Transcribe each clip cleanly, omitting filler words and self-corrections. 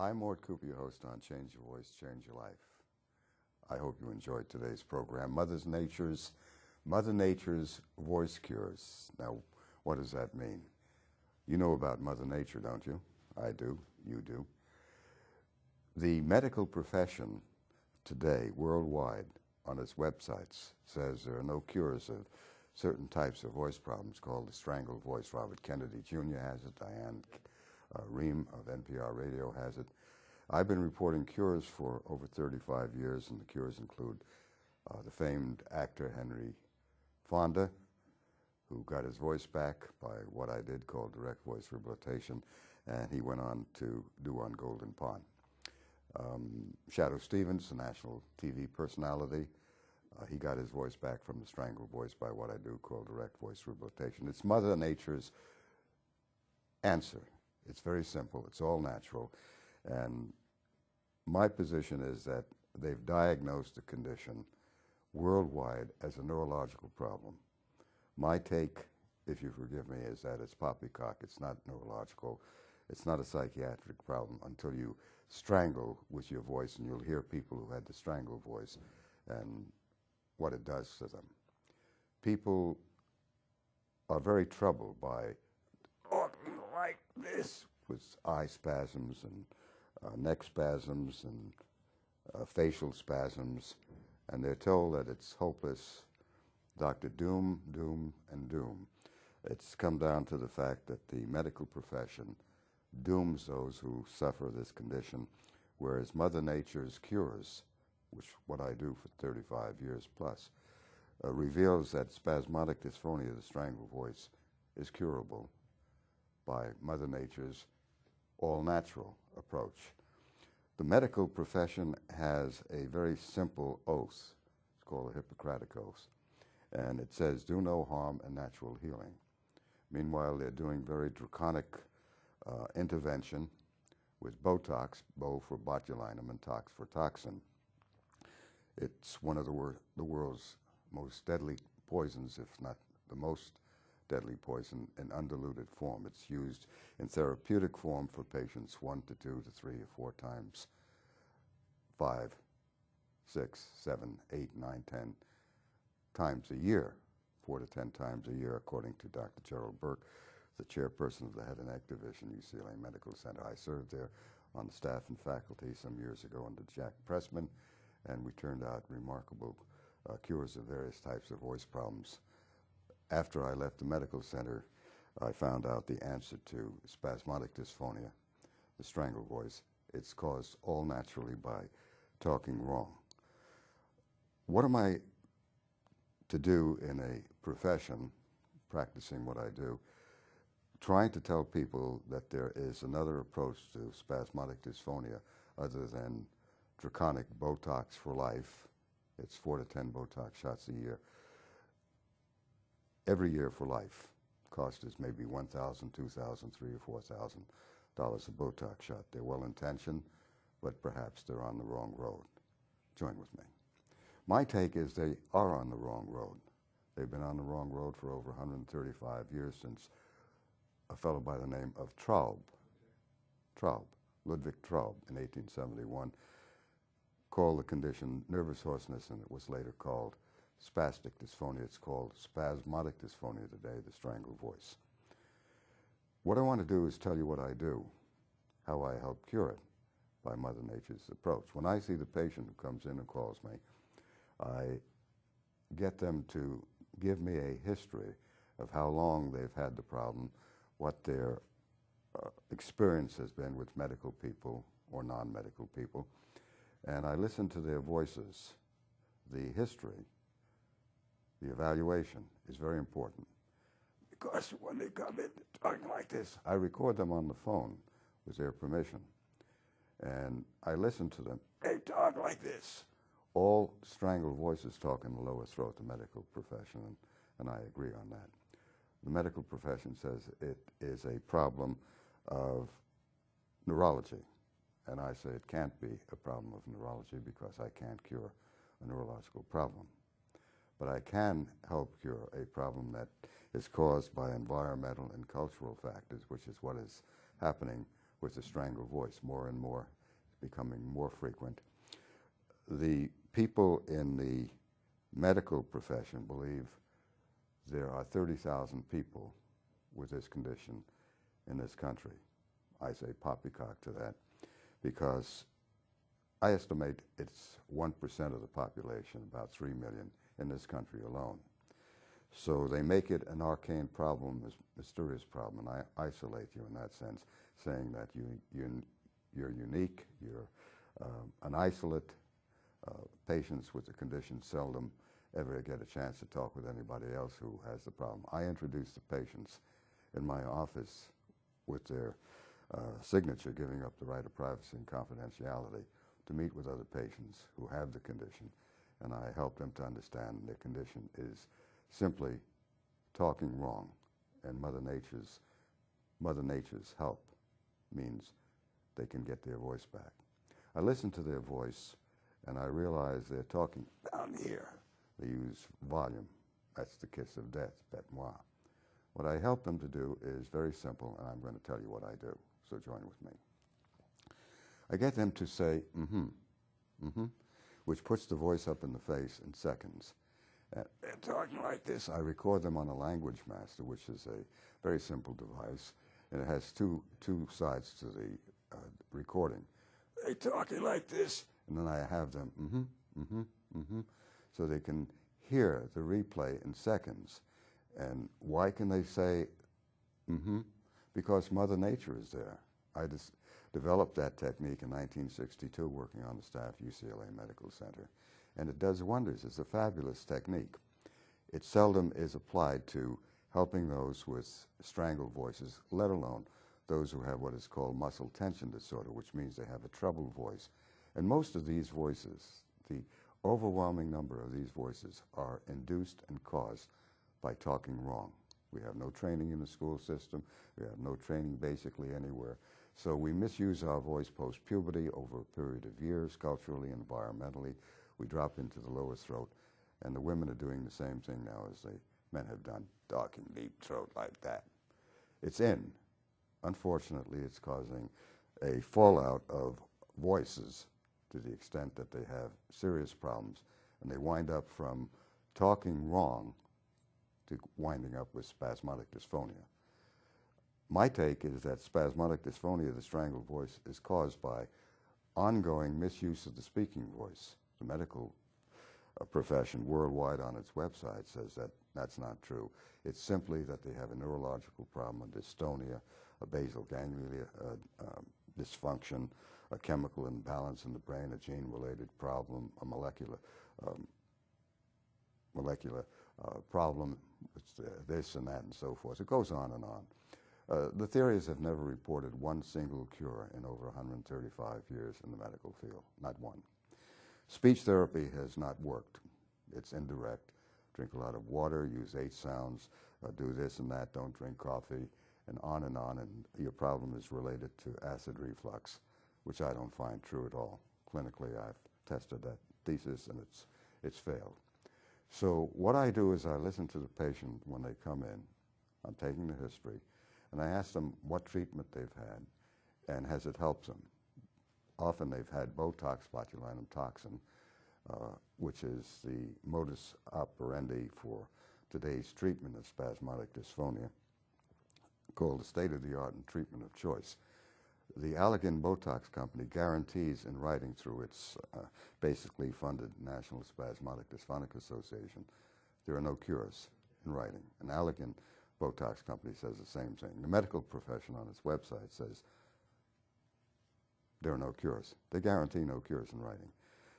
I'm Mort, your host on Change Your Voice, Change Your Life. I hope you enjoyed today's program, Mother Nature's Voice Cures. Now, what does that mean? You know about Mother Nature, don't you? I do. You do. The medical profession today, worldwide, on its websites, says there are no cures of certain types of voice problems called the strangled voice. Robert Kennedy Jr. has it. Diane Rehm of NPR Radio has it. I've been reporting cures for over 35 years, and the cures include the famed actor Henry Fonda, who got his voice back by what I did called direct voice rehabilitation, and he went on to do on Golden Pond. Shadow Stevens, the national TV personality, he got his voice back from the strangled voice by what I do called direct voice rehabilitation. It's Mother Nature's answer. It's very simple. It's all natural. And my position is that they've diagnosed the condition worldwide as a neurological problem. My take, if you forgive me, is that it's poppycock. It's not neurological. It's not a psychiatric problem until you strangle with your voice, and you'll hear people who had the strangled voice and what it does to them. People are very troubled by talking like this with eye spasms and neck spasms and facial spasms, and they're told that it's hopeless. Dr. Doom, Doom, and Doom. It's come down to the fact that the medical profession dooms those who suffer this condition, whereas Mother Nature's cures, which what I do for 35 years plus, reveals that spasmodic dysphonia, the strangled voice, is curable by Mother Nature's all-natural approach. The medical profession has a very simple oath. It's called a Hippocratic Oath. And it says, do no harm and natural healing. Meanwhile, they're doing very draconic intervention with Botox, Bo for botulinum and tox for toxin. It's one of the world's most deadly poisons, if not the most deadly poison, in undiluted form. It's used in therapeutic form for patients 1 to 2 to 3 or 4 times, 5, 6, 7, 8, 9, 10 times a year, 4 to 10 times a year, according to Dr. Gerald Burke, the chairperson of the Head and Neck Division, UCLA Medical Center. I served there on the staff and faculty some years ago under Jack Pressman, and we turned out remarkable cures of various types of voice problems. After I left the medical center, I found out the answer to spasmodic dysphonia, the strangled voice. It's caused all naturally by talking wrong. What am I to do in a profession, practicing what I do, trying to tell people that there is another approach to spasmodic dysphonia other than draconic Botox for life? It's 4 to 10 Botox shots a year. Every year for life. Cost is maybe $1,000, $2,000, $3,000 or $4,000 a Botox shot. They're well-intentioned, but perhaps they're on the wrong road. Join with me. My take is they are on the wrong road. They've been on the wrong road for over 135 years since a fellow by the name of Ludwig Traub, in 1871, called the condition nervous hoarseness, and it was later called spastic dysphonia. It's called spasmodic dysphonia today, the strangled voice. What I want to do is tell you what I do, how I help cure it by Mother Nature's approach. When I see the patient who comes in and calls me, I get them to give me a history of how long they've had the problem, what their experience has been with medical people or non-medical people, and I listen to their voices. The history, the evaluation is very important, because when they come in talking like this, I record them on the phone with their permission. And I listen to them. They talk like this. All strangled voices talk in the lower throat, the medical profession, and I agree on that. The medical profession says it is a problem of neurology. And I say it can't be a problem of neurology because I can't cure a neurological problem. But I can help cure a problem that is caused by environmental and cultural factors, which is what is happening with the strangled voice, more and more, becoming more frequent. The people in the medical profession believe there are 30,000 people with this condition in this country. I say poppycock to that because I estimate it's 1% of the population, about 3 million in this country alone. So they make it an arcane problem, a mysterious problem, and I isolate you in that sense, saying that you're unique, you're an isolate. Patients with the condition seldom ever get a chance to talk with anybody else who has the problem. I introduce the patients in my office with their signature giving up the right of privacy and confidentiality to meet with other patients who have the condition, and I help them to understand their condition is simply talking wrong, and Mother Nature's help means they can get their voice back. I listen to their voice, and I realize they're talking down here. They use volume. That's the kiss of death, bête moi. What I help them to do is very simple, and I'm going to tell you what I do, so join with me. I get them to say, which puts the voice up in the face in seconds. And they're talking like this. I record them on a language master, which is a very simple device, and it has two sides to the recording. They're talking like this, and then I have them, so they can hear the replay in seconds. And why can they say, Because Mother Nature is there. I just developed that technique in 1962, working on the staff at UCLA Medical Center, and it does wonders. It's a fabulous technique. It seldom is applied to helping those with strangled voices, let alone those who have what is called muscle tension disorder, which means they have a troubled voice. And most of these voices, the overwhelming number of these voices, are induced and caused by talking wrong. We have no training in the school system. We have no training basically anywhere. So we misuse our voice post-puberty over a period of years, culturally, environmentally. We drop into the lower throat, and the women are doing the same thing now as the men have done, talking deep throat like that. It's in. Unfortunately, it's causing a fallout of voices to the extent that they have serious problems, and they wind up from talking wrong to winding up with spasmodic dysphonia. My take is that spasmodic dysphonia, the strangled voice, is caused by ongoing misuse of the speaking voice. The medical profession worldwide on its website says that that's not true. It's simply that they have a neurological problem, a dystonia, a basal ganglia dysfunction, a chemical imbalance in the brain, a gene-related problem, a molecular problem, this and that and so forth. It goes on and on. The theories have never reported one single cure in over 135 years in the medical field, not one. Speech therapy has not worked. It's indirect. Drink a lot of water, use 8 sounds, do this and that, don't drink coffee, and your problem is related to acid reflux, which I don't find true at all. Clinically, I've tested that thesis, and it's failed. So what I do is I listen to the patient when they come in. I'm taking the history, and I ask them what treatment they've had, and has it helped them. Often they've had Botox botulinum toxin, which is the modus operandi for today's treatment of spasmodic dysphonia, called the state-of-the-art and treatment of choice. The Allergan Botox company guarantees in writing through its basically funded National Spasmodic Dysphonic Association, there are no cures in writing. An Allergan Botox company says the same thing. The medical profession on its website says there are no cures. They guarantee no cures in writing.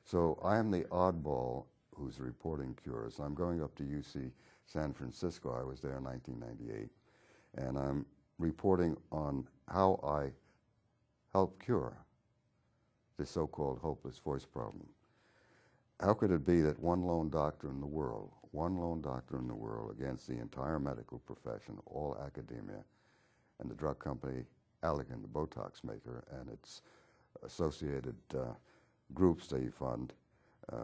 So I am the oddball who's reporting cures. I'm going up to UC San Francisco. I was there in 1998. And I'm reporting on how I help cure the so-called hopeless voice problem. How could it be that one lone doctor in the world against the entire medical profession, all academia, and the drug company Allergan, the Botox maker, and its associated groups they fund,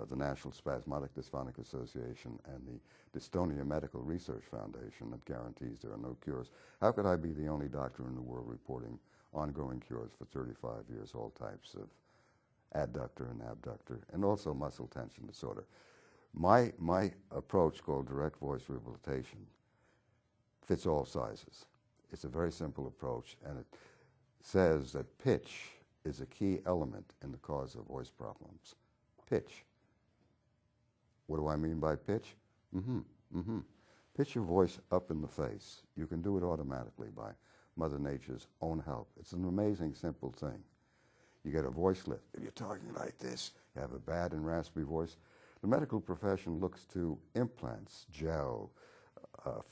the National Spasmodic Dysphonic Association and the Dystonia Medical Research Foundation that guarantees there are no cures. How could I be the only doctor in the world reporting ongoing cures for 35 years, all types of adductor and abductor, and also muscle tension disorder? My approach, called direct voice rehabilitation, fits all sizes. It's a very simple approach, and it says that pitch is a key element in the cause of voice problems. Pitch. What do I mean by pitch? Pitch your voice up in the face. You can do it automatically by Mother Nature's own help. It's an amazing, simple thing. You get a voice lift. If you're talking like this, you have a bad and raspy voice. The medical profession looks to implants, gel,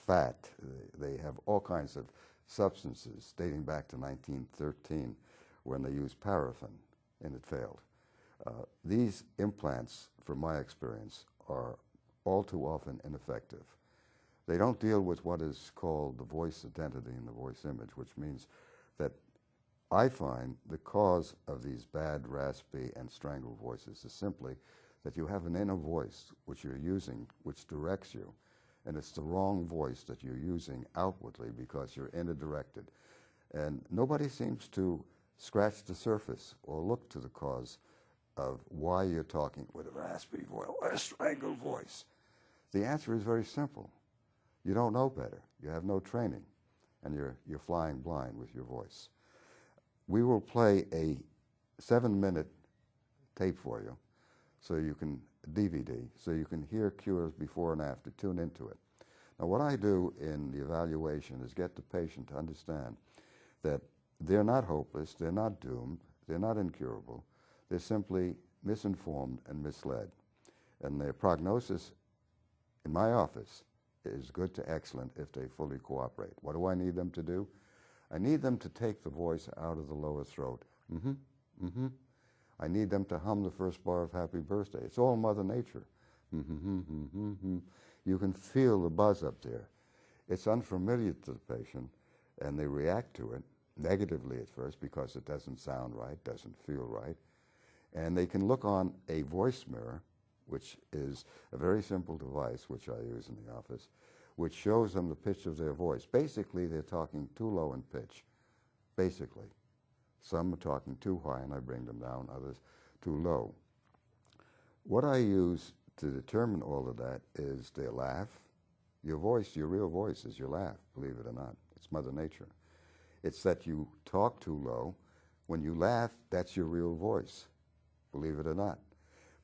fat. They have all kinds of substances dating back to 1913 when they used paraffin, and it failed. These implants, from my experience, are all too often ineffective. They don't deal with what is called the voice identity and the voice image, which means that I find the cause of these bad, raspy, and strangled voices is simply that you have an inner voice which you're using, which directs you, and it's the wrong voice that you're using outwardly because you're inner directed. And nobody seems to scratch the surface or look to the cause of why you're talking with a raspy voice or a strangled voice. The answer is very simple. You don't know better. You have no training, and you're flying blind with your voice. We will play a 7-minute tape for you, so you can DVD, so you can hear cures before and after. Tune into it. Now, what I do in the evaluation is get the patient to understand that they're not hopeless, they're not doomed, they're not incurable. They're simply misinformed and misled. And their prognosis in my office is good to excellent if they fully cooperate. What do I need them to do? I need them to take the voice out of the lower throat. I need them to hum the first bar of Happy Birthday. It's all Mother Nature. You can feel the buzz up there. It's unfamiliar to the patient, and they react to it negatively at first because it doesn't sound right, doesn't feel right. And they can look on a voice mirror, which is a very simple device which I use in the office, which shows them the pitch of their voice. Basically, they're talking too low in pitch, basically. Some are talking too high, and I bring them down, others too low. What I use to determine all of that is their laugh. Your voice, your real voice, is your laugh, believe it or not. It's Mother Nature. It's that you talk too low. When you laugh, that's your real voice, believe it or not.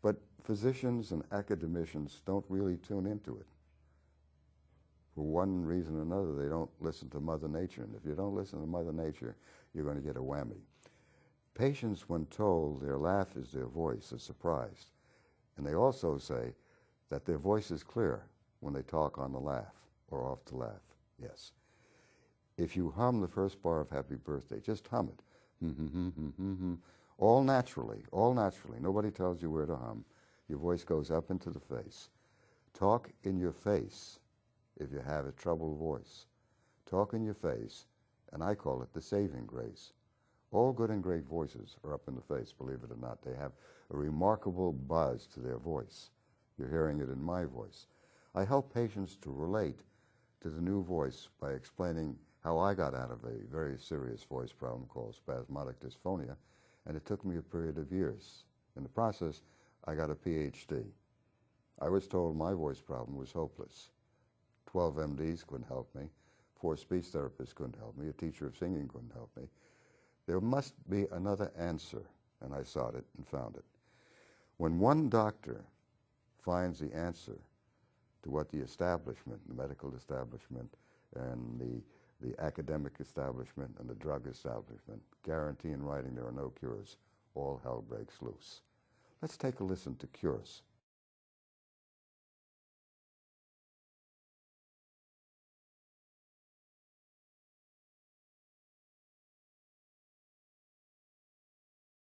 But physicians and academicians don't really tune into it. For one reason or another, they don't listen to Mother Nature. And if you don't listen to Mother Nature, you're going to get a whammy. Patients, when told their laugh is their voice, are surprised. And they also say that their voice is clear when they talk on the laugh or off the laugh. Yes. If you hum the first bar of Happy Birthday, just hum it. All naturally, all naturally. Nobody tells you where to hum. Your voice goes up into the face. Talk in your face if you have a troubled voice. Talk in your face, and I call it the saving grace. All good and great voices are up in the face, believe it or not. They have a remarkable buzz to their voice. You're hearing it in my voice. I help patients to relate to the new voice by explaining how I got out of a very serious voice problem called spasmodic dysphonia, and it took me a period of years. In the process, I got a PhD. I was told my voice problem was hopeless. 12 MDs couldn't help me. 4 speech therapists couldn't help me. A teacher of singing couldn't help me. There must be another answer, and I sought it and found it. When one doctor finds the answer to what the establishment, the medical establishment, and the academic establishment and the drug establishment guarantee in writing there are no cures, all hell breaks loose. Let's take a listen to cures.